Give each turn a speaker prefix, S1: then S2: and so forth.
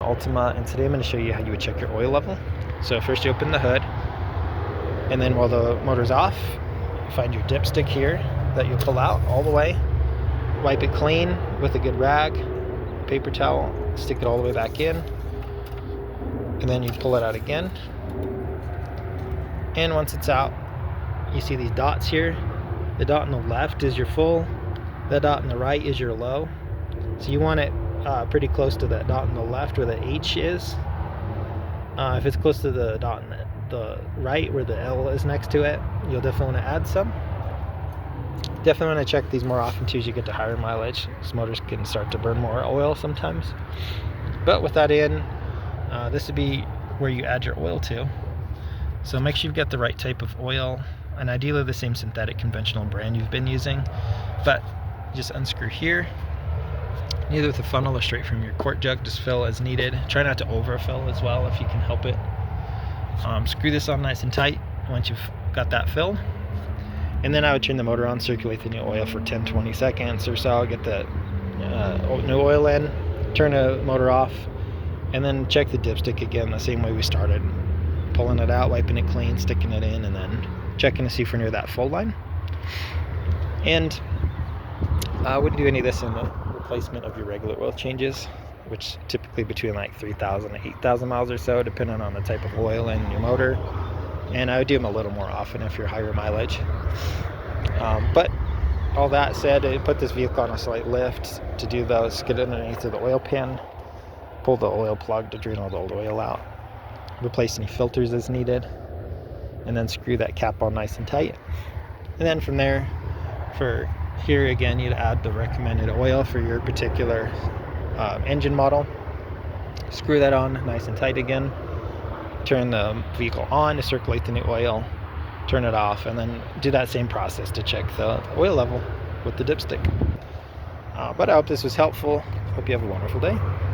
S1: Altima, and today I'm going to show you how you would check your oil level. So first you open the hood, and then while the motor's off, find your dipstick here that you'll pull out all the way, wipe it clean with a good rag, paper towel, stick it all the way back in, and then you pull it out again. And once it's out, you see these dots here. The dot on the left is your full, the dot on the right is your low. So you want it pretty close to that dot on the left where the H is. If it's close to the dot on the right where the L is next to it, you'll definitely want to add some. Definitely want to check these more often too as you get to higher mileage. These motors can start to burn more oil sometimes. But with that in, this would be where you add your oil to. So make sure you've got the right type of oil, and ideally the same synthetic conventional brand you've been using. But just unscrew here, either with a funnel or straight from your quart jug. Just fill as needed. Try not to overfill as well if you can help it. Screw this on nice and tight once you've got that filled. And then I would turn the motor on, circulate the new oil for 10-20 seconds or so, get the new oil in, turn the motor off, and then check the dipstick again the same way we started. Pulling it out, wiping it clean, sticking it in, and then checking to see if we're near that full line. And I wouldn't do any of this in the replacement of your regular oil changes, which typically between like 3,000 to 8,000 miles or so, depending on the type of oil in your motor. And I would do them a little more often if you're higher mileage. But all that said, I put this vehicle on a slight lift to do those. Get underneath of the oil pan, pull the oil plug to drain all the old oil out, replace any filters as needed, and then screw that cap on nice and tight. And then from there, for here again, you'd add the recommended oil for your particular engine model. Screw that on nice and tight again. Turn the vehicle on to circulate the new oil. Turn it off, and then do that same process to check the oil level with the dipstick. But I hope this was helpful. Hope you have a wonderful day.